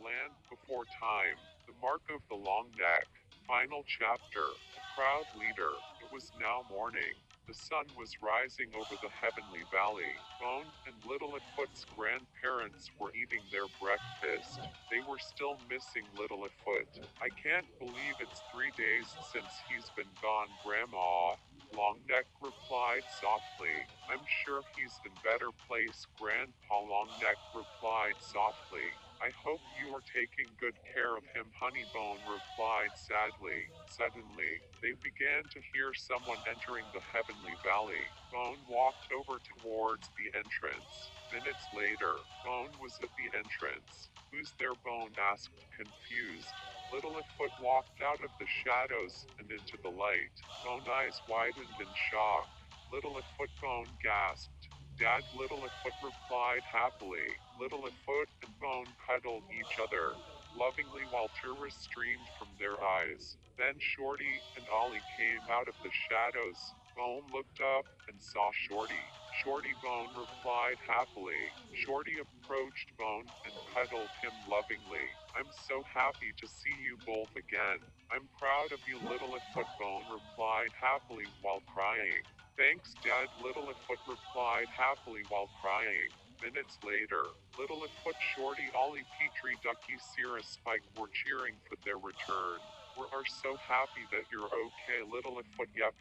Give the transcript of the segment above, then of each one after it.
Land Before Time, The Mark of the Longneck, Final Chapter, The Proud Leader. It was now morning. The sun was rising over the heavenly valley. Bone and Littlefoot's grandparents were eating their breakfast. They were still missing Littlefoot. I can't believe it's 3 days since he's been gone, Grandma. Longneck replied softly. I'm sure he's in better place, Grandpa Longneck replied softly. I hope you are taking good care of him, Honeybone replied sadly. Suddenly, they began to hear someone entering the heavenly valley. Bone walked over towards the entrance. Minutes later, Bone was at the entrance. Who's there? Bone asked, confused. Littlefoot walked out of the shadows and into the light. Bone's eyes widened in shock. Littlefoot, Bone gasped. Dad, Littlefoot replied happily. Littlefoot and Bone cuddled each other lovingly while tears streamed from their eyes. Then Shorty and Ollie came out of the shadows. Bone looked up and saw Shorty. Shorty, Bone replied happily. Shorty approached Bone and cuddled him lovingly. I'm so happy to see you both again. I'm proud of you, Littlefoot, Bone replied happily while crying. Thanks, Dad, Littlefoot replied happily while crying. Minutes later, Littlefoot, Shorty, Ollie, Petrie, Ducky, Sierra, Spike were cheering for their return. We are so happy that you're okay, Littlefoot. Yep,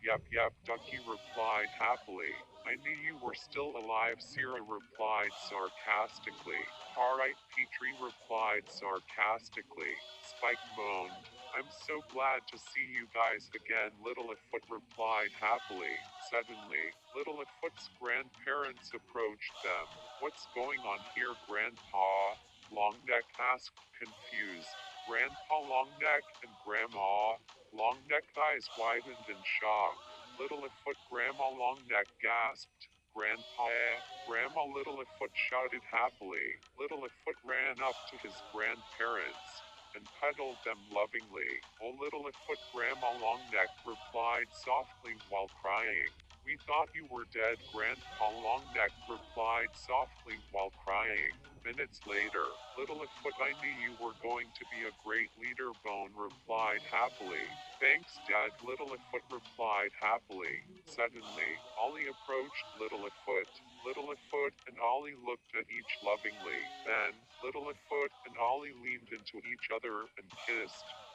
Ducky replied happily. I knew you were still alive, Sierra replied sarcastically. Alright, Petrie replied sarcastically. Spike moaned. I'm so glad to see you guys again, Littlefoot replied happily. Suddenly, Littlefoot's grandparents approached them. What's going on here, Grandpa? Longneck asked, confused. Grandpa Longneck and Grandma. Longneck eyes widened in shock. Littlefoot, Grandma Longneck gasped. Grandpa, Grandma, Littlefoot shouted happily. Littlefoot ran up to his grandparents and cuddled them lovingly. Oh, Littlefoot, Grandma Longneck replied softly while crying. We thought you were dead, Grandpa Longneck replied softly while crying. Minutes later, Littlefoot, I knew you were going to be a great leader, Bone replied happily. Thanks, Dad, Littlefoot replied happily. Suddenly, Ollie approached Littlefoot. Littlefoot and Ollie looked at each lovingly. Then, Littlefoot and Ollie leaned into each other and kissed.